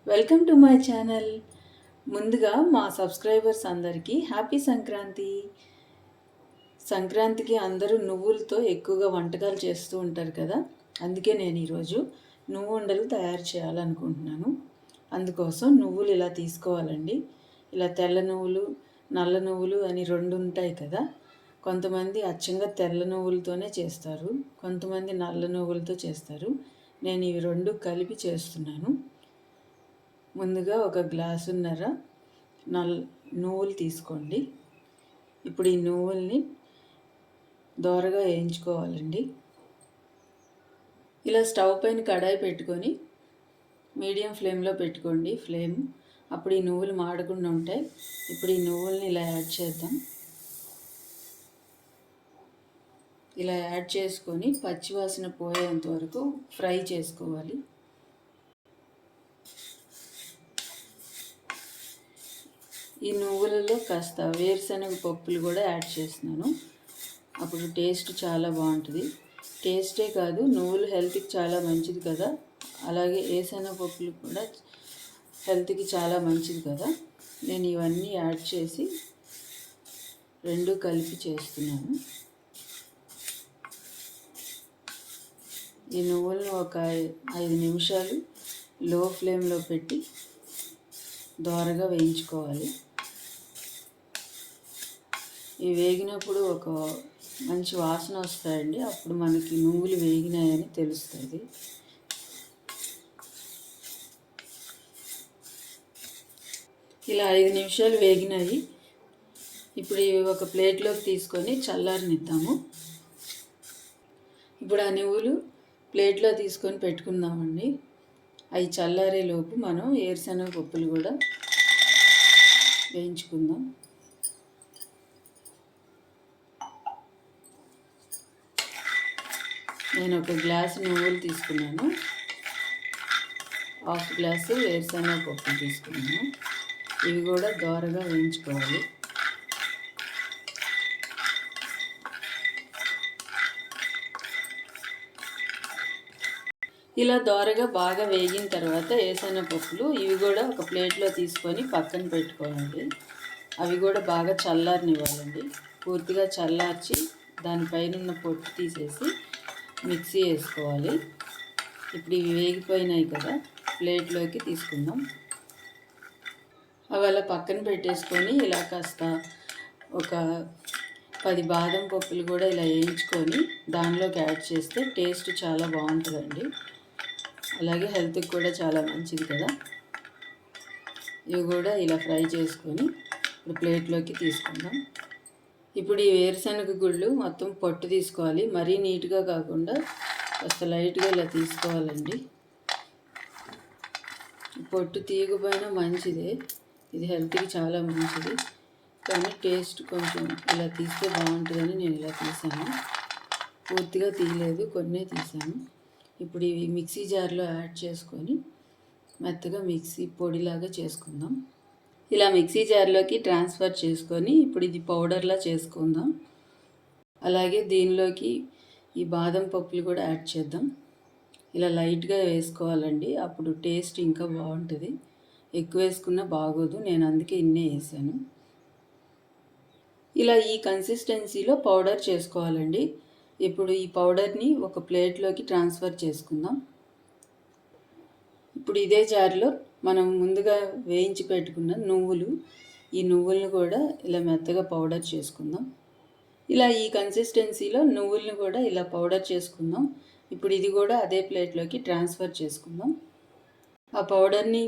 Welcome to my channel. ముందుగా మా subscribers అందరికీ హ్యాపీ సంక్రాంతి. సంక్రాంతికి అందరూ నువ్వులతో ఎక్కువగా వంటకాలు చేస్తూ ఉంటారు కదా, అందుకే నేను ఈరోజు నువ్వు ఉండలు తయారు చేయాలనుకుంటున్నాను. అందుకోసం నువ్వులు ఇలా తీసుకోవాలండి. ఇలా తెల్ల నువ్వులు, నల్ల నువ్వులు అని రెండు ఉంటాయి కదా. కొంతమంది అచ్చంగా తెల్ల నువ్వులతోనే చేస్తారు, కొంతమంది నల్ల నువ్వులతో చేస్తారు. నేను ఇవి రెండు కలిపి చేస్తున్నాను. ముందుగా ఒక గ్లాసున్నర నువ్వులు తీసుకోండి. ఇప్పుడు ఈ నువ్వుల్ని దోరగా వేయించుకోవాలండి. ఇలా స్టవ్ పైన కడాయి పెట్టుకొని మీడియం ఫ్లేమ్లో పెట్టుకోండి ఫ్లేమ్. అప్పుడు ఈ నువ్వులు మాడకుండా ఉంటాయి. ఇప్పుడు ఈ నువ్వుల్ని ఇలా యాడ్ చేద్దాం. ఇలా యాడ్ చేసుకొని పచ్చివాసన పోయేంత వరకు ఫ్రై చేసుకోవాలి. ఈ నువ్వులలో కాస్త వేరుశనగ పప్పులు కూడా యాడ్ చేస్తున్నాను. అప్పుడు టేస్ట్ చాలా బాగుంటుంది. టేస్టే కాదు, నువ్వులు హెల్త్కి చాలా మంచిది కదా, అలాగే వేరుశనగ పప్పులు కూడా హెల్త్కి చాలా మంచిది కదా. నేను ఇవన్నీ యాడ్ చేసి రెండు కలిపి చేస్తున్నాను. ఈ నువ్వులను ఒక 5 నిమిషాలు లో ఫ్లేమ్లో పెట్టి దోరగా వేయించుకోవాలి. ఇవి వేగినప్పుడు ఒక మంచి వాసన వస్తాయండి. అప్పుడు మనకి నువ్వులు వేగినాయని తెలుస్తుంది. ఇలా 5 నిమిషాలు వేగినాయి. ఇప్పుడు ఇవి ఒక ప్లేట్లోకి తీసుకొని చల్లారనిద్దాము. ఇప్పుడు ఆ నువ్వులు ప్లేట్లో తీసుకొని పెట్టుకుందామండి. అవి చల్లారేలోపు మనం వేరుశనగ పప్పులు కూడా వేయించుకుందాం. నేను ఒక గ్లాసు నువ్వులు తీసుకున్నాను, హాఫ్ గ్లాసు వేరుశనగ పప్పులు తీసుకున్నాను. ఇవి కూడా దోరగా వేయించుకోవాలి. ఇలా దోరగా బాగా వేగిన తర్వాత వేరుశనగ పప్పులు ఇవి కూడా ఒక ప్లేట్లో తీసుకొని పక్కన పెట్టుకోవాలి. అవి కూడా బాగా చల్లారనివ్వాలండి. పూర్తిగా చల్లార్చి దానిపైన ఉన్న పొట్టు తీసేసి మిక్సీ వేసుకోవాలి. ఇప్పుడు ఇవి వేగిపోయినాయి కదా, ప్లేట్లోకి తీసుకుందాం. అవి అలా పక్కన పెట్టేసుకొని ఇలా కాస్త ఒక 10 బాదం పప్పులు కూడా ఇలా వేయించుకొని దానిలోకి యాడ్ చేస్తే టేస్ట్ చాలా బాగుంటుందండి. అలాగే హెల్త్కి కూడా చాలా మంచిది కదా. ఇవి కూడా ఇలా ఫ్రై చేసుకొని ఇప్పుడు ప్లేట్లోకి తీసుకుందాం. ఇప్పుడు ఈ వేరుశనగ గుళ్ళు మొత్తం పొట్టు తీసుకోవాలి. మరీ నీట్గా కాకుండా కాస్త లైట్గా ఇలా తీసుకోవాలండి. పొట్టు తీయకపోయినా మంచిదే, ఇది హెల్త్కి చాలా మంచిది. కానీ టేస్ట్ కొంచెం ఇలా తీస్తే బాగుంటుందని నేను ఇలా తీసాను. పూర్తిగా తీయలేదు, కొన్నే తీసాను. ఇప్పుడు ఇవి మిక్సీ జార్లో యాడ్ చేసుకొని మెత్తగా మిక్సీ పొడిలాగా చేసుకుందాం. ఇలా మిక్సీ జార్లోకి ట్రాన్స్ఫర్ చేసుకొని ఇప్పుడు ఇది పౌడర్లా చేసుకుందాం. అలాగే దీనిలోకి ఈ బాదం పప్పులు కూడా యాడ్ చేద్దాం. ఇలా లైట్గా వేసుకోవాలండి, అప్పుడు టేస్ట్ ఇంకా బాగుంటుంది. ఎక్కువ వేసుకున్నా బాగోదు, నేను అందుకే ఇన్నే వేసాను. ఇలా ఈ కన్సిస్టెన్సీలో పౌడర్ చేసుకోవాలండి. ఇప్పుడు ఈ పౌడర్ని ఒక ప్లేట్లోకి ట్రాన్స్ఫర్ చేసుకుందాం. ఇప్పుడు ఇదే జార్లో మనం ముందుగా వేయించి పెట్టుకున్న ఈ నువ్వులను కూడా ఇలా మెత్తగా పౌడర్ చేసుకుందాం. ఇలా ఈ కన్సిస్టెన్సీలో నువ్వులను కూడా ఇలా పౌడర్ చేసుకుందాం. ఇప్పుడు ఇది కూడా అదే ప్లేట్లోకి ట్రాన్స్ఫర్ చేసుకుందాం. ఆ పౌడర్ని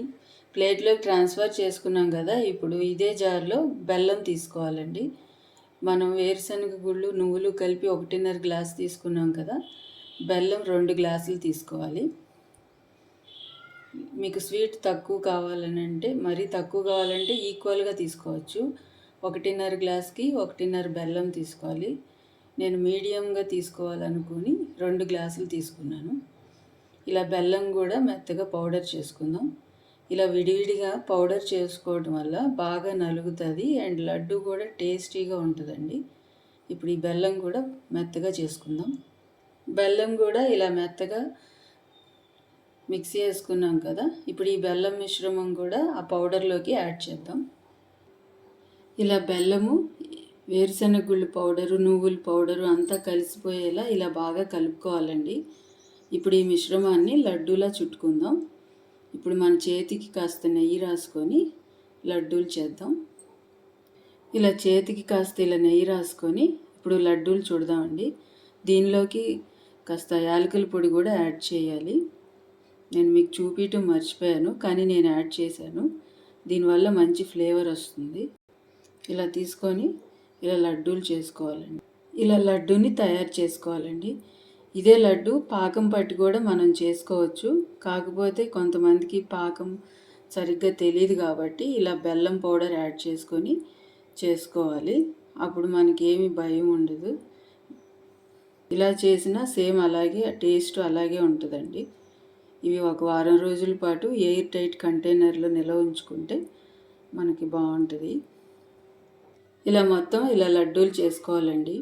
ప్లేట్లోకి ట్రాన్స్ఫర్ చేసుకున్నాం కదా, ఇప్పుడు ఇదే జార్లో బెల్లం తీసుకోవాలండి. మనం వేరుశనగ గుళ్ళు నువ్వులు కలిపి 1.5 గ్లాసు తీసుకున్నాం కదా, బెల్లం 2 గ్లాసులు తీసుకోవాలి. మీకు స్వీట్ తక్కువ కావాలని అంటే, మరీ తక్కువ కావాలంటే ఈక్వల్గా తీసుకోవచ్చు. 1.5 గ్లాస్కి 1.5 బెల్లం తీసుకోవాలి. నేను మీడియంగా తీసుకోవాలనుకుని 2 గ్లాసులు తీసుకున్నాను. ఇలా బెల్లం కూడా మెత్తగా పౌడర్ చేసుకుందాం. ఇలా విడివిడిగా పౌడర్ చేసుకోవడం వల్ల బాగా నలుగుతుంది అండ్ లడ్డు కూడా టేస్టీగా ఉంటుందండి. ఇప్పుడు ఈ బెల్లం కూడా మెత్తగా చేసుకుందాం. బెల్లం కూడా ఇలా మెత్తగా మిక్సీ వేసుకున్నాం కదా, ఇప్పుడు ఈ బెల్లం మిశ్రమం కూడా ఆ పౌడర్లోకి యాడ్ చేద్దాం. ఇలా బెల్లము, వేరుశనగ గుళ్ళు పౌడరు, నువ్వుల పౌడరు అంతా కలిసిపోయేలా ఇలా బాగా కలుపుకోవాలండి. ఇప్పుడు ఈ మిశ్రమాన్ని లడ్డూలా చుట్టుకుందాం. ఇప్పుడు మన చేతికి కాస్త నెయ్యి రాసుకొని లడ్డూలు చేద్దాం. ఇలా చేతికి కాస్త ఇలా నెయ్యి రాసుకొని ఇప్పుడు లడ్డూలు చుడదామండి. దీనిలోకి కాస్త యాలకుల పొడి కూడా యాడ్ చేయాలి. నేను మీకు చూపించడం మర్చిపోయాను, కానీ నేను యాడ్ చేశాను. దీనివల్ల మంచి ఫ్లేవర్ వస్తుంది. ఇలా తీసుకొని ఇలా లడ్డూలు చేసుకోవాలండి. ఇలా లడ్డూని తయారు చేసుకోవాలండి. ఇదే లడ్డు పాకం పట్టి కూడా మనం చేసుకోవచ్చు. కాకపోతే కొంతమందికి పాకం సరిగ్గా తెలియదు కాబట్టి ఇలా బెల్లం పౌడర్ యాడ్ చేసుకొని చేసుకోవాలి. అప్పుడు మనకి ఏమీ భయం ఉండదు. ఇలా చేసినా సేమ్ అలాగే టేస్ట్ అలాగే ఉంటుందండి. ఇవి ఒక వారం రోజుల పాటు ఎయిర్ టైట్ కంటైనర్లో నిల్వ ఉంచుకుంటే మనకి బాగుంటుంది. ఇలా మొత్తం ఇలా లడ్డూలు చేసుకోవాలండి.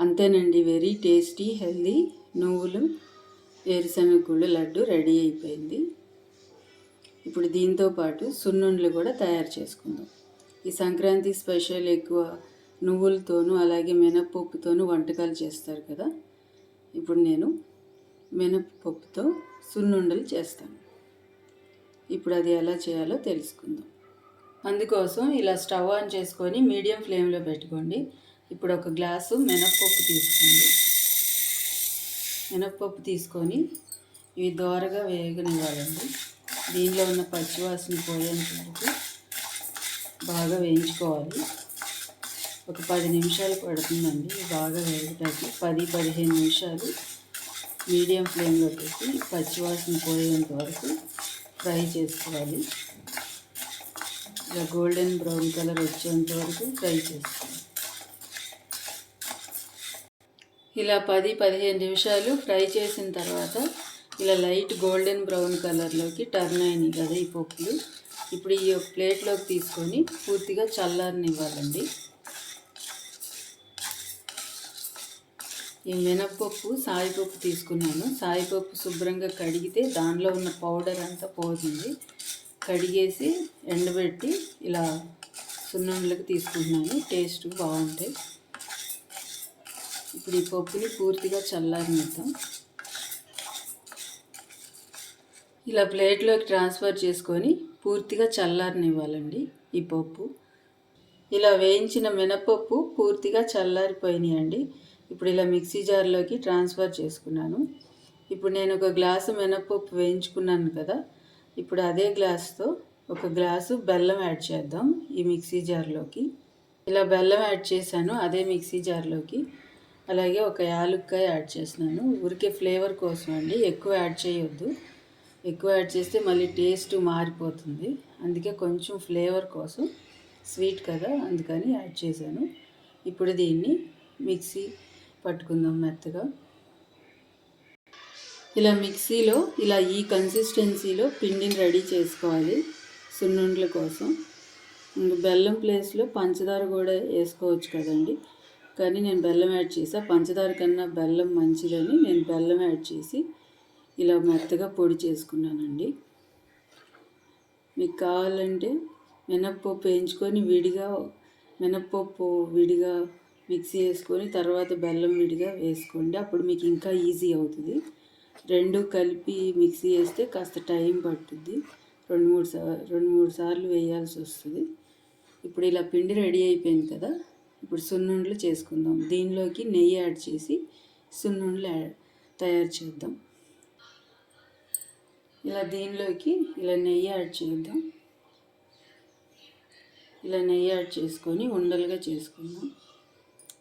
అంతేనండి, వెరీ టేస్టీ హెల్దీ నువ్వులు వేరుశనగ గుళ్ళు లడ్డు రెడీ అయిపోయింది. ఇప్పుడు దీంతో పాటు సున్నుండలు కూడా తయారు చేసుకుందాం. ఈ సంక్రాంతి స్పెషల్ ఎక్కువ నువ్వులతోనూ అలాగే మినప్పప్పుతోనూ వంటకాలు చేస్తారు కదా. ఇప్పుడు నేను మినప్పప్పుతో సున్నుండలు చేస్తాను. ఇప్పుడు అది ఎలా చేయాలో తెలుసుకుందాం. అందుకోసం ఇలా స్టవ్ ఆన్ చేసుకొని మీడియం ఫ్లేమ్లో పెట్టుకోండి. ఇప్పుడు ఒక గ్లాసు మినప్పప్పు తీసుకోండి. మినప్పప్పు తీసుకొని ఇవి దోరగా వేగనివ్వాలండి. దీనిలో ఉన్న పచ్చివాసన పోయేంత వరకు బాగా వేయించుకోవాలి. ఒక 10 నిమిషాలు పడుతుందండి బాగా వేగటానికి. 10-15 నిమిషాలు మీడియం ఫ్లేమ్లో పెట్టి పచ్చివాసన పోయేంత వరకు ఫ్రై చేసుకోవాలి. ఇలా గోల్డెన్ బ్రౌన్ కలర్ వచ్చేంత వరకు ఫ్రై చేసుకోవాలి. ఇలా 10-15 నిమిషాలు ఫ్రై చేసిన తర్వాత ఇలా లైట్ గోల్డెన్ బ్రౌన్ కలర్లోకి టర్న్ అయినాయి కదా ఈ పప్పులు. ఇప్పుడు ఈ ప్లేట్లోకి తీసుకొని పూర్తిగా చల్లారనివ్వాలండి. ఈ మినప్పప్పు సాయిపప్పు తీసుకున్నాను. సాయిపప్పు శుభ్రంగా కడిగితే దానిలో ఉన్న పౌడర్ అంతా పోతుంది. కడిగేసి ఎండబెట్టి ఇలా సున్నుండలకు తీసుకుంటున్నాను. టేస్ట్ బాగుంటాయి. ఇప్పుడు ఈ పప్పుని పూర్తిగా చల్లారనిద్దాం. ఇలా ప్లేట్లోకి ట్రాన్స్ఫర్ చేసుకొని పూర్తిగా చల్లారనివ్వాలండి ఈ పప్పు. ఇలా వేయించిన మినపప్పు పూర్తిగా చల్లారిపోయినాయండి. ఇప్పుడు ఇలా మిక్సీ జార్లోకి ట్రాన్స్ఫర్ చేసుకున్నాను. ఇప్పుడు నేను ఒక గ్లాసు మినపప్పు వేయించుకున్నాను కదా, ఇప్పుడు అదే గ్లాస్తో ఒక గ్లాసు బెల్లం యాడ్ చేద్దాం ఈ మిక్సీ జార్లోకి. ఇలా బెల్లం యాడ్ చేశాను అదే మిక్సీ జార్లోకి. అలాగే ఒక యాలుక్కాయ యాడ్ చేస్తున్నాను. ఊరికే ఫ్లేవర్ కోసం అండి, ఎక్కువ యాడ్ చేయొద్దు. ఎక్కువ యాడ్ చేస్తే మళ్ళీ టేస్ట్ మారిపోతుంది. అందుకే కొంచెం ఫ్లేవర్ కోసం, స్వీట్ కదా అందుకని యాడ్ చేశాను. ఇప్పుడు దీన్ని మిక్సీ పట్టుకుందాం మెత్తగా. ఇలా మిక్సీలో ఇలా ఈ కన్సిస్టెన్సీలో పిండిని రెడీ చేసుకోవాలి సున్నుండల కోసం. బెల్లం ప్లేస్లో పంచదార కూడా వేసుకోవచ్చు కదండి, కానీ నేను బెల్లం యాడ్ చేసా. పంచదార కన్నా బెల్లం మంచిదని నేను బెల్లం యాడ్ చేసి ఇలా మెత్తగా పొడి చేసుకున్నానండి. మీకు కావాలంటే మినప్పప్పు వేయించుకొని మినప్పప్పు విడిగా మిక్సీ వేసుకొని తర్వాత బెల్లం విడిగా వేసుకోండి. అప్పుడు మీకు ఇంకా ఈజీ అవుతుంది. రెండు కలిపి మిక్సీ వేస్తే కాస్త టైం పట్టుద్ది. 2-3 సార్లు వేయాల్సి వస్తుంది. ఇప్పుడు ఇలా పిండి రెడీ అయిపోయింది కదా, ఇప్పుడు సున్నుండలు చేసుకుందాం. దీనిలోకి నెయ్యి యాడ్ చేసి సున్నుండలు తయారు చేద్దాం. ఇలా దీనిలోకి ఇలా నెయ్యి యాడ్ చేద్దాం. ఇలా నెయ్యి యాడ్ చేసుకొని ఉండలుగా చేసుకుందాం.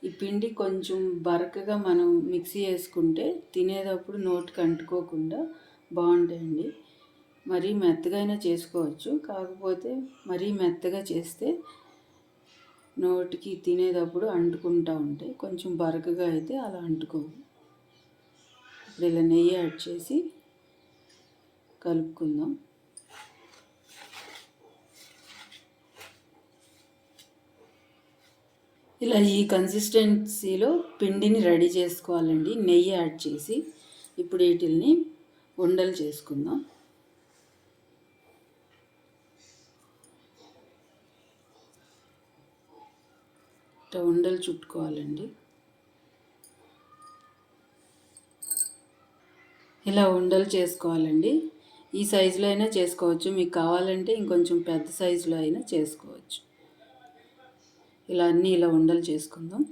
ఈ పిండి కొంచెం బరకగా మనం మిక్సీ వేసుకుంటే తినేటప్పుడు నోటికి అంటుకోకుండా బాగుంటాయండి. మరీ మెత్తగా అయినా చేసుకోవచ్చు, కాకపోతే మరీ మెత్తగా చేస్తే నోటికి తినేటప్పుడు అంటుకుంటూ ఉంటాయి. కొంచెం బరకగా అయితే అలా అంటుకోవు. ఇప్పుడు ఇలా నెయ్యి యాడ్ చేసి కలుపుకుందాం. ఇలా ఈ కన్సిస్టెన్సీలో పిండిని రెడీ చేసుకోవాలండి నెయ్యి యాడ్ చేసి. ఇప్పుడు వీటిల్ని ఉండలు చేసుకుందాం. ఇట్లా ఉండలు చుట్టుకోవాలండి. ఇలా ఉండలు చేసుకోవాలండి. ఈ సైజులో అయినా చేసుకోవచ్చు, మీకు కావాలంటే ఇంకొంచెం పెద్ద సైజులో అయినా చేసుకోవచ్చు. ఇలా అన్నీ ఇలా ఉండలు చేసుకుందాం.